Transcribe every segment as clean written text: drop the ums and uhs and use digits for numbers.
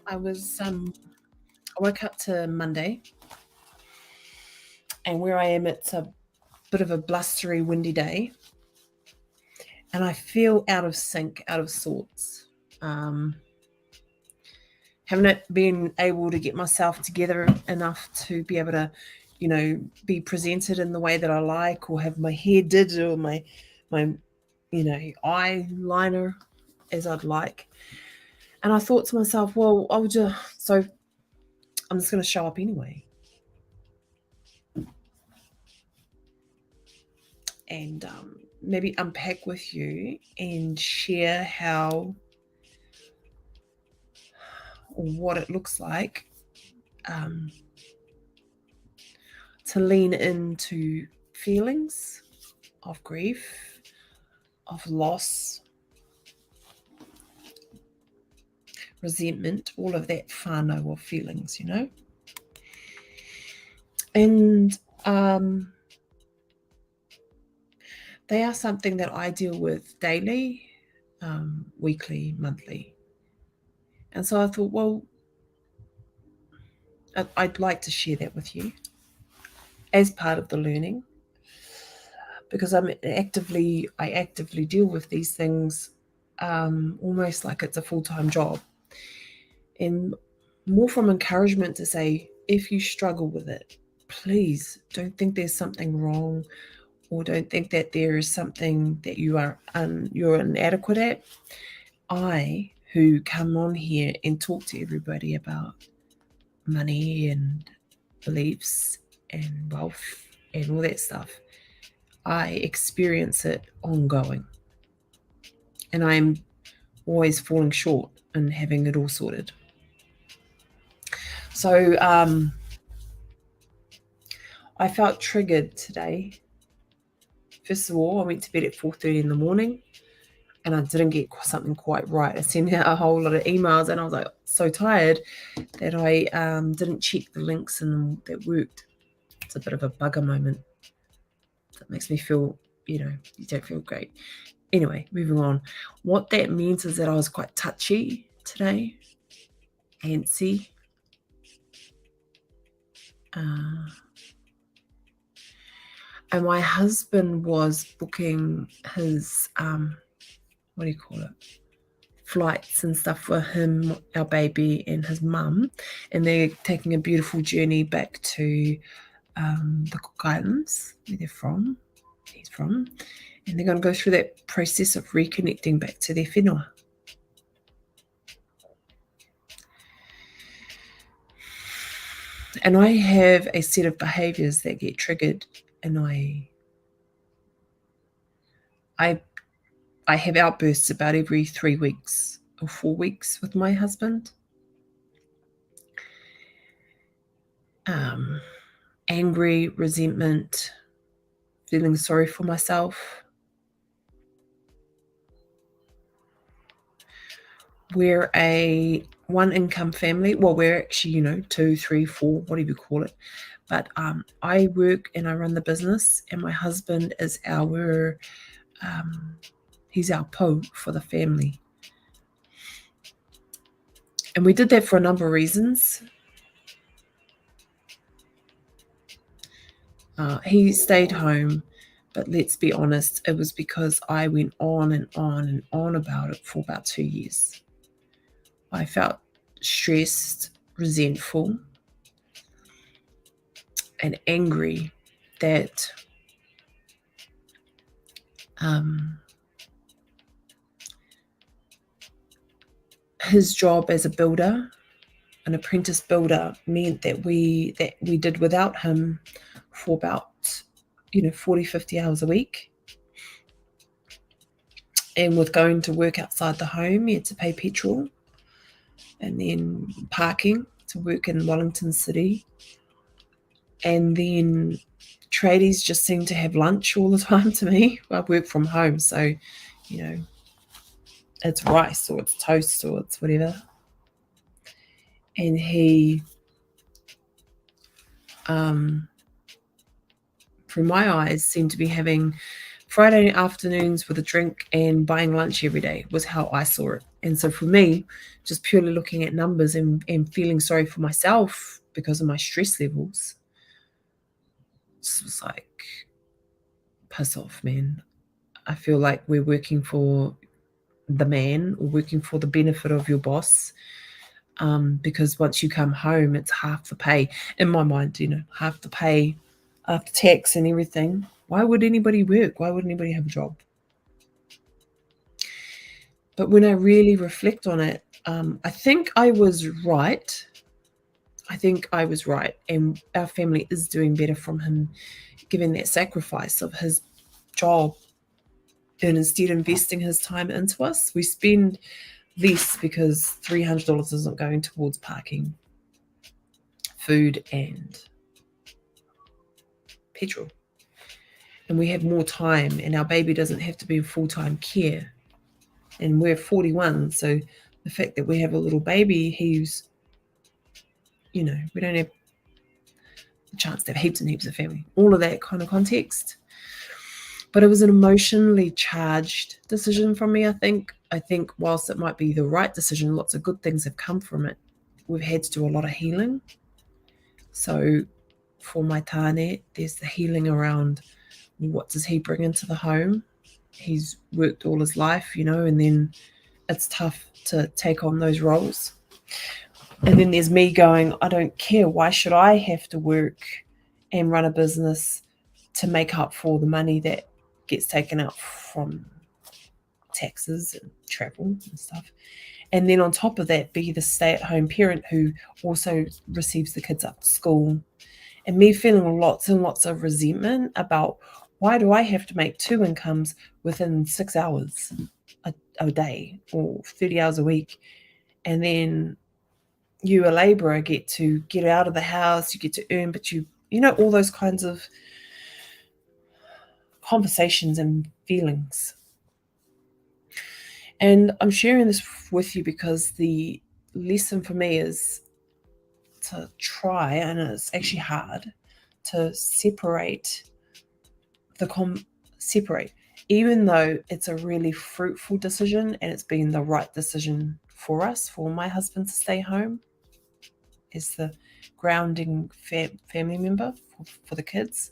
I woke up to Monday, and where I am, it's a bit of a blustery, windy day, and I feel out of sync, out of sorts. Um, haven't been able to get myself together enough to be able to, be presented in the way that I like, or have my hair did, or my eyeliner as I'd like. And I thought to myself, well, I'm just going to show up anyway. And maybe unpack with you and share what it looks like um, to lean into feelings of grief, of loss, resentment, all of that whānau of feelings, And they are something that I deal with daily, weekly, monthly. And so I thought, well, I'd like to share that with you as part of the learning, because I actively deal with these things, almost like it's a full-time job, and more from encouragement to say, if you struggle with it, please don't think there's something wrong, or don't think that there is something that you're inadequate at. I, who come on here and talk to everybody about money and beliefs and wealth and all that stuff, I experience it ongoing, and I'm always falling short and having it all sorted. So I felt triggered today. First of all, I went to bed at 4:30 in the morning, and I didn't get something quite right. I sent out a whole lot of emails, and I was like so tired that I didn't check the links and that worked. It's a bit of a bugger moment. That makes me feel, you don't feel great. Anyway, moving on. What that means is that I was quite touchy today, antsy. And my husband was booking his, what do you call it? Flights and stuff for him, our baby, and his mum. And they're taking a beautiful journey back to the Cook Islands, where he's from. And they're going to go through that process of reconnecting back to their whenua. And I have a set of behaviours that get triggered, and I have outbursts about every 3 weeks or 4 weeks with my husband. Angry, resentment, feeling sorry for myself. We're a one-income family. Well, we're actually, 2, 3, 4, whatever you call it. But I work and I run the business, and my husband is he's our po for the family. And we did that for a number of reasons. He stayed home, but let's be honest, it was because I went on and on and on about it for about 2 years. I felt stressed, resentful, and angry that his job as a builder, an apprentice builder, meant that we did without him for about 40, 50 hours a week. And with going to work outside the home, you had to pay petrol, and then parking to work in Wellington City. And then tradies just seem to have lunch all the time to me. I work from home, so, it's rice or it's toast or it's whatever. And he, from my eyes, seemed to be having Friday afternoons with a drink and buying lunch every day, was how I saw it. And so for me, just purely looking at numbers and feeling sorry for myself because of my stress levels, it was like, piss off, man. I feel like we're working for the man or working for the benefit of your boss, because once you come home, it's half the pay. In my mind, half the pay after tax and everything. Why would anybody work? Why would anybody have a job? But when I really reflect on it, I think I was right. And our family is doing better from him giving that sacrifice of his job and instead investing his time into us. We spend less because $300 isn't going towards parking, food, and petrol. And we have more time, and our baby doesn't have to be in full-time care. And we're 41, so the fact that we have a little baby, he's, we don't have the chance to have heaps and heaps of family, all of that kind of context. But it was an emotionally charged decision from me, I think. I think whilst it might be the right decision, lots of good things have come from it. We've had to do a lot of healing. So for my tāne, there's the healing around what does he bring into the home. He's worked all his life, and then it's tough to take on those roles. And then there's me going, I don't care. Why should I have to work and run a business to make up for the money that gets taken out from taxes and travel and stuff? And then on top of that, be the stay-at-home parent who also receives the kids up to school. And me feeling lots and lots of resentment about, why do I have to make 2 incomes within 6 hours a day or 30 hours a week? And then you, a labourer, get to get out of the house, you get to earn, but all those kinds of conversations and feelings. And I'm sharing this with you because the lesson for me is to try, and it's actually hard, to separate, even though it's a really fruitful decision and it's been the right decision for us, for my husband to stay home as the grounding family member for the kids.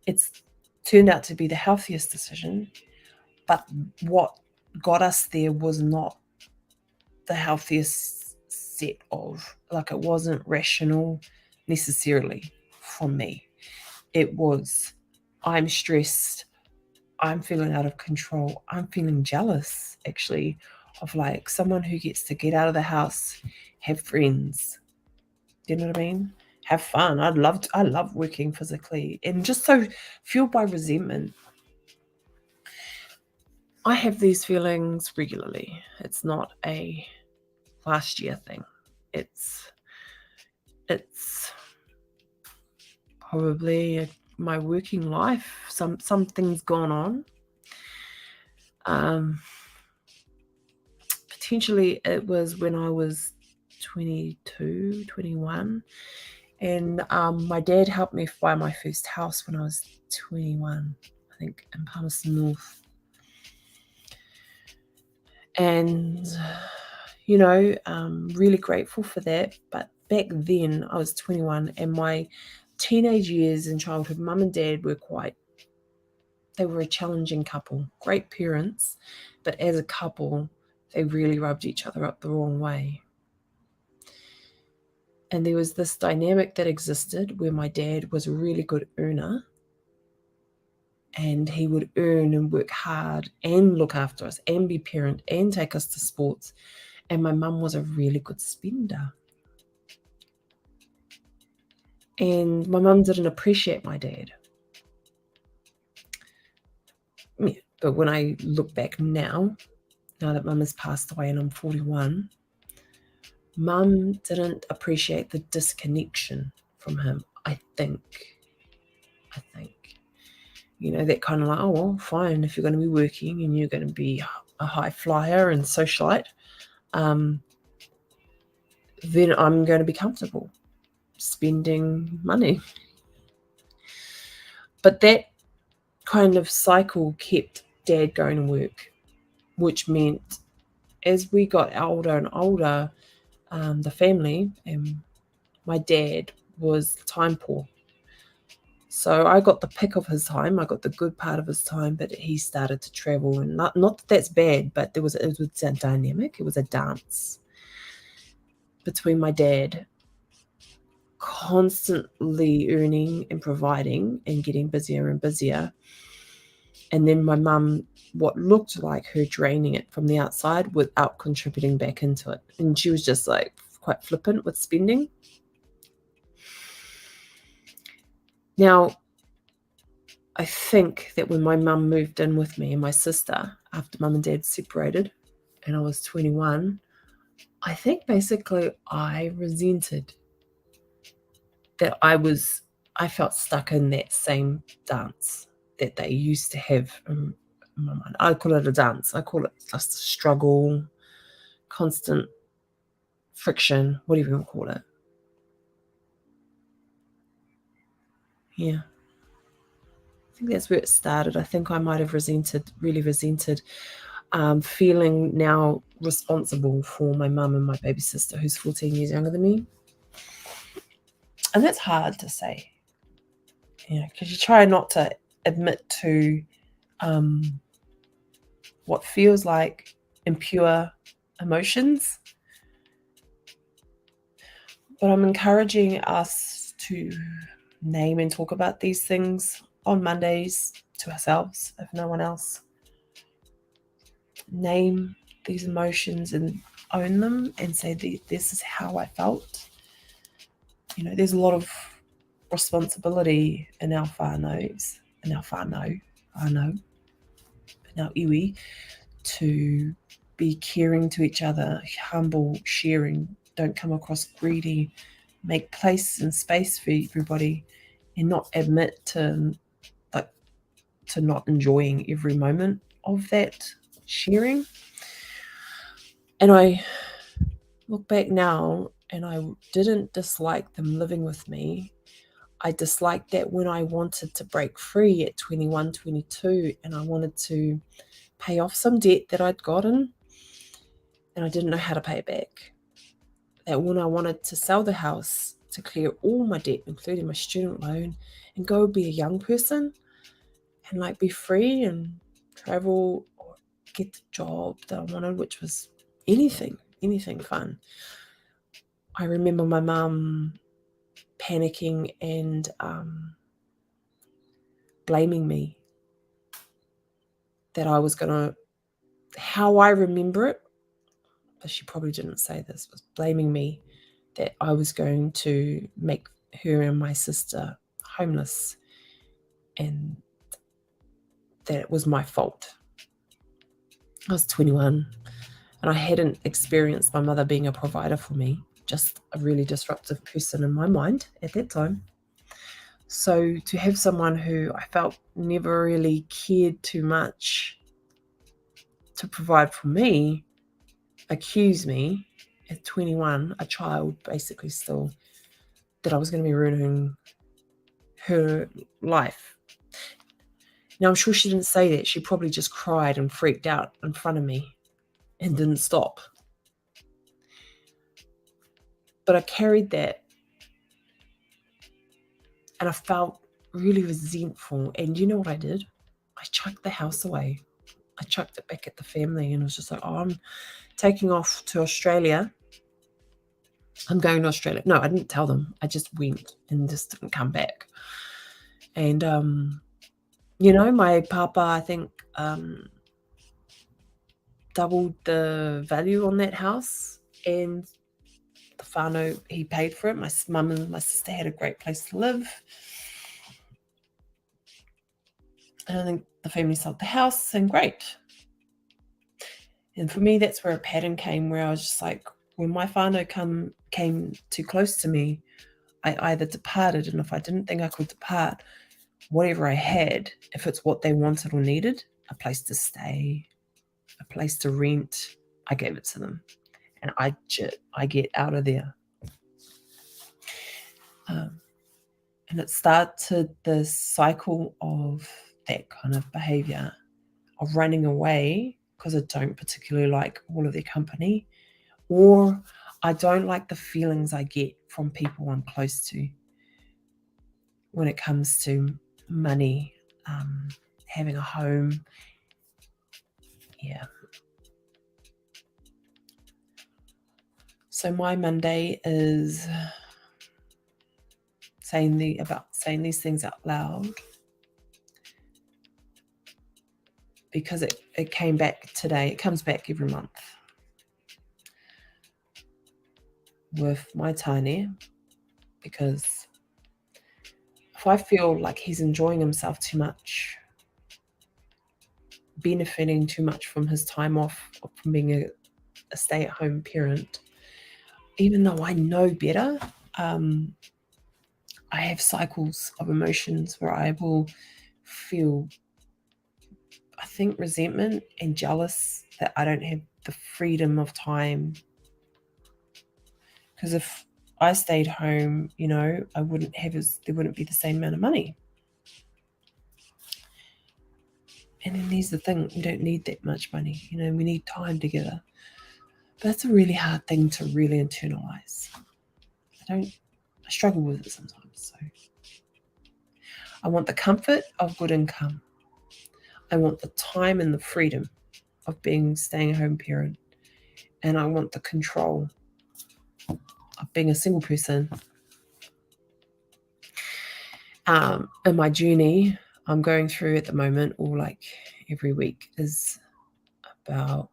It's turned out to be the healthiest decision, but what got us there was not the healthiest set of, it wasn't rational necessarily from me. It was, I'm stressed, I'm feeling out of control, I'm feeling jealous actually of someone who gets to get out of the house, have friends, you know what I mean, have fun. I love working physically, and just so fueled by resentment. I have these feelings regularly. It's not a last year thing. It's probably my working life. Something's gone on. Potentially it was when I was 22, 21. And my dad helped me buy my first house when I was 21, I think, in Palmerston North. And, really grateful for that. But back then I was 21, and my teenage years in childhood, mum and dad they were a challenging couple, great parents, but as a couple, they really rubbed each other up the wrong way. And there was this dynamic that existed where my dad was a really good earner, and he would earn and work hard and look after us and be parent and take us to sports. And my mum was a really good spender. And my mum didn't appreciate my dad. Yeah, but when I look back now that mum has passed away and I'm 41, mum didn't appreciate the disconnection from him, I think. That kind of oh, well, fine, if you're going to be working and you're going to be a high flyer and socialite, then I'm going to be comfortable spending money. But that kind of cycle kept dad going to work, which meant as we got older and older, the family and my dad was time poor. So I got the pick of his time. I got the good part of his time, but he started to travel, and not that that's bad, but it was a dynamic. It was a dance between my dad constantly earning and providing and getting busier and busier, and then my mum, what looked like her draining it from the outside without contributing back into it. And she was just like quite flippant with spending. Now, I think that when my mum moved in with me and my sister, after mum and dad separated and I was 21, I think basically I resented that I felt stuck in that same dance that they used to have in my mind. I call it a dance. I call it just a struggle, constant friction, whatever you want to call it. Yeah. I think that's where it started. I think I might have really resented feeling now responsible for my mum and my baby sister, who's 14 years younger than me. And that's hard to say, because you try not to admit to what feels like impure emotions. But I'm encouraging us to name and talk about these things on Mondays to ourselves, if no one else. Name these emotions and own them and say, this is how I felt. There's a lot of responsibility in our whānaus, in our whānau, in our iwi, to be caring to each other, humble, sharing, don't come across greedy, make place and space for everybody, and not admit to not enjoying every moment of that sharing. And I look back now, and I didn't dislike them living with me. I disliked that when I wanted to break free at 21, 22, and I wanted to pay off some debt that I'd gotten, and I didn't know how to pay it back. That when I wanted to sell the house to clear all my debt, including my student loan, and go be a young person and be free and travel or get the job that I wanted, which was anything fun. I remember my mum panicking and blaming me that I was going to, how I remember it, but she probably didn't say this, was blaming me that I was going to make her and my sister homeless and that it was my fault. I was 21 and I hadn't experienced my mother being a provider for me, just a really disruptive person in my mind at that time. So to have someone who I felt never really cared too much to provide for me accuse me at 21, a child basically still, that I was going to be ruining her life. Now, I'm sure she didn't say that. She probably just cried and freaked out in front of me and didn't stop. But I carried that and I felt really resentful. And you know what I did? I chucked the house away. I chucked it back at the family and I was just like, oh, I'm taking off to Australia. I'm going to Australia. No, I didn't tell them. I just went and just didn't come back. And, my papa, I think, doubled the value on that house, and the whānau, he paid for it. My mum and my sister had a great place to live. And I think the family sold the house, and great. And for me, that's where a pattern came, where I was just like, when my whānau came too close to me, I either departed, and if I didn't think I could depart, whatever I had, if it's what they wanted or needed, a place to stay, a place to rent, I gave it to them. And I get out of there. And it started this cycle of that kind of behavior, of running away because I don't particularly like all of their company, or I don't like the feelings I get from people I'm close to when it comes to money, having a home. Yeah. So my Monday is saying these things out loud, because it came back today. It comes back every month with my tiny, because if I feel like he's enjoying himself too much, benefiting too much from his time off, from being a stay-at-home parent, even though I know better, I have cycles of emotions where I will feel, I think, resentment and jealous that I don't have the freedom of time. Because if I stayed home, I wouldn't have there wouldn't be the same amount of money. And then there's the thing, we don't need that much money. We need time together. But that's a really hard thing to really internalize. I struggle with it sometimes. So I want the comfort of good income. I want the time and the freedom of staying at home parent. And I want the control of being a single person. And my journey I'm going through at the moment, or like every week, is about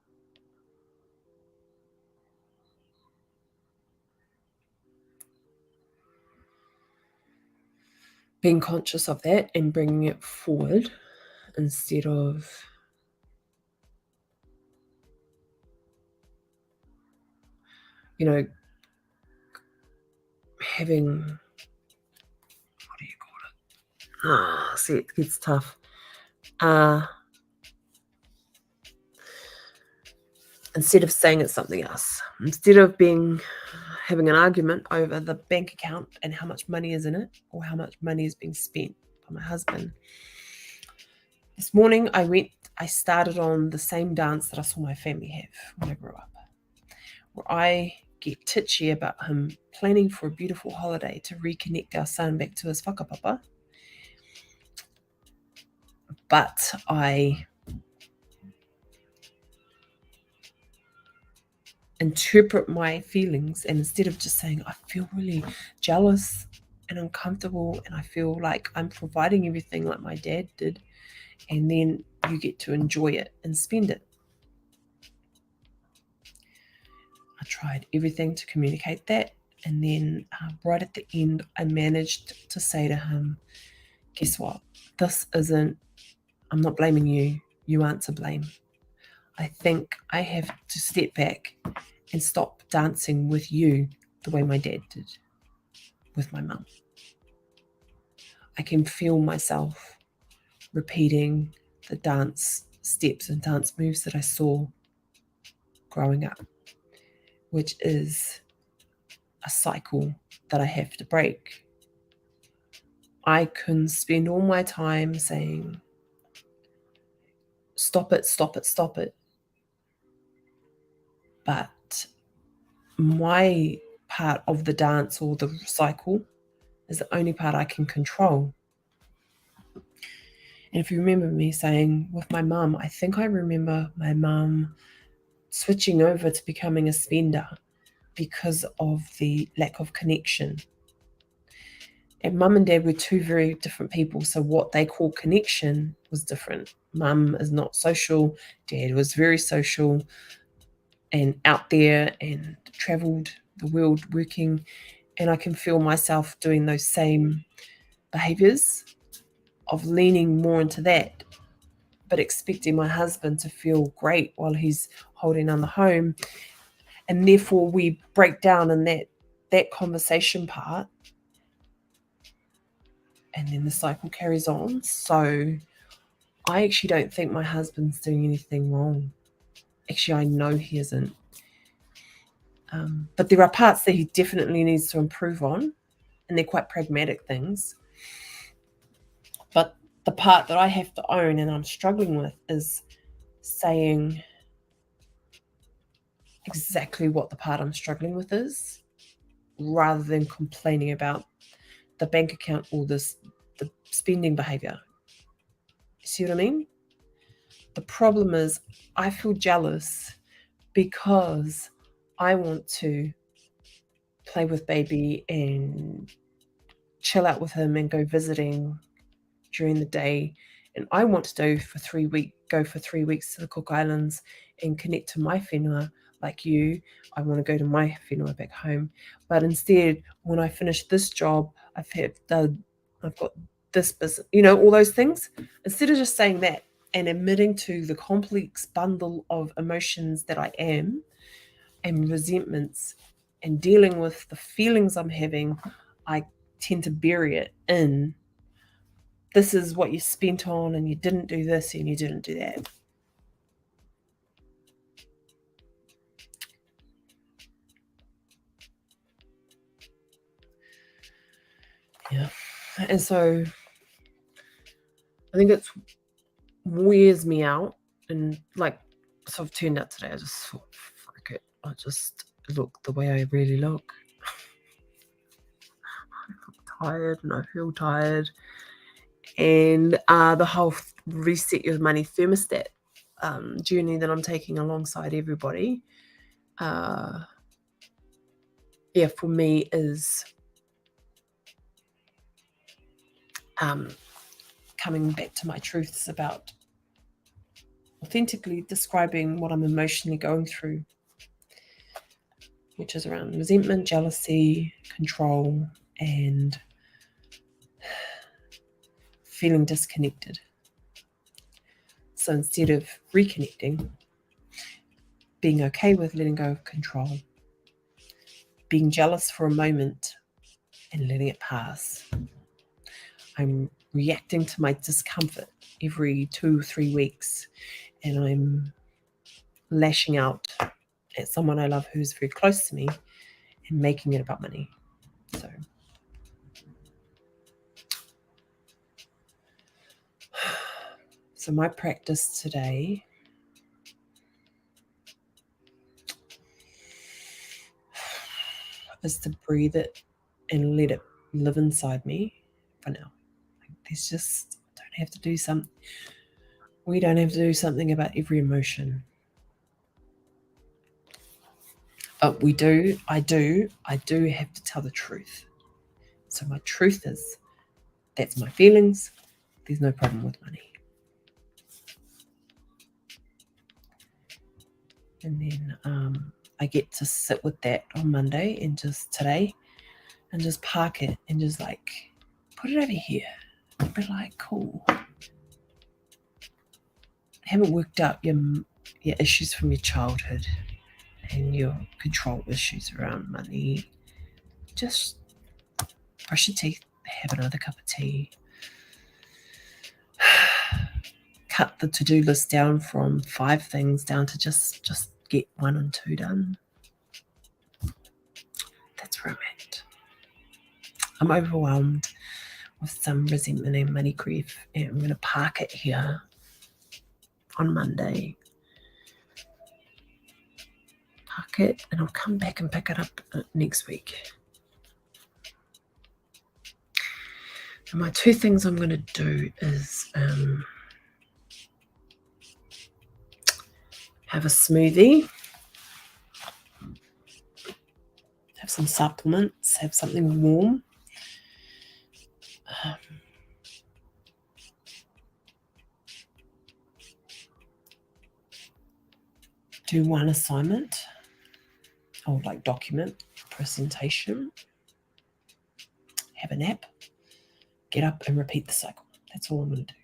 being conscious of that and bringing it forward, instead of having, what do you call it? See, it gets tough. Instead of saying it's something else, instead of having an argument over the bank account and how much money is in it, or how much money is being spent by my husband. This morning I started on the same dance that I saw my family have when I grew up, where I get titchy about him planning for a beautiful holiday to reconnect our son back to his whakapapa. But I interpret my feelings, and instead of just saying, I feel really jealous and uncomfortable, and I feel like I'm providing everything like my dad did, and then you get to enjoy it and spend it. I tried everything to communicate that, and then right at the end, I managed to say to him, guess what? I'm not blaming you. You aren't to blame. I think I have to step back and stop dancing with you the way my dad did with my mum. I can feel myself repeating the dance steps and dance moves that I saw growing up, which is a cycle that I have to break. I can spend all my time saying, stop it, stop it, stop it. But my part of the dance or the cycle is the only part I can control. And if you remember me saying with my mum, I think I remember my mum switching over to becoming a spender because of the lack of connection. And mum and dad were two very different people, so what they call connection was different. Mum is not social, dad was very social and out there and travelled the world working, and I can feel myself doing those same behaviours of leaning more into that, but expecting my husband to feel great while he's holding on the home. And therefore we break down in that conversation part, and then the cycle carries on. So I actually don't think my husband's doing anything wrong. Actually, I know he isn't. But there are parts that he definitely needs to improve on, and they're quite pragmatic things. But the part that I have to own and I'm struggling with is saying, exactly what the part I'm struggling with is, rather than complaining about the bank account or the spending behavior. See what I mean? The problem is I feel jealous because I want to play with baby and chill out with him and go visiting during the day. And I want to go for 3 weeks to the Cook Islands and connect to my whenua like you. I want to go to my whenua back home. But instead, when I finish this job, I've got this business, all those things. Instead of just saying that and admitting to the complex bundle of emotions that I am and resentments and dealing with the feelings I'm having, I tend to bury it in, this is what you spent on, and you didn't do this and you didn't do that. Yeah. And so I think it wears me out. And like, so I've turned out today, I just thought, frick it. I just look the way I really look. I look tired and I feel tired. And the whole reset your money thermostat journey that I'm taking alongside everybody, for me is coming back to my truths about authentically describing what I'm emotionally going through, which is around resentment, jealousy, control, and feeling disconnected. So instead of reconnecting, being okay with letting go of control, being jealous for a moment and letting it pass, I'm reacting to my discomfort every 2 or 3 weeks, and I'm lashing out at someone I love who's very close to me and making it about money. So my practice today is to breathe it and let it live inside me for now. There's just, we don't have to do something about every emotion. But I do have to tell the truth. So my truth is, that's my feelings. There's no problem with money. And then I get to sit with that on Monday and just today and just park it and just like put it over here. Be like, cool. Haven't worked out your issues from your childhood and your control issues around money. Just brush your teeth, have another cup of tea. Cut the to-do list down from 5 things down to just get 1 and 2 done. That's where I'm at. I'm overwhelmed with some resentment and money grief, and I'm going to park it here on Monday. Park it, and I'll come back and pick it up next week. And my 2 things I'm going to do is have a smoothie, have some supplements, have something warm. Do 1 assignment or like document presentation, have a nap, get up and repeat the cycle. That's all I'm going to do.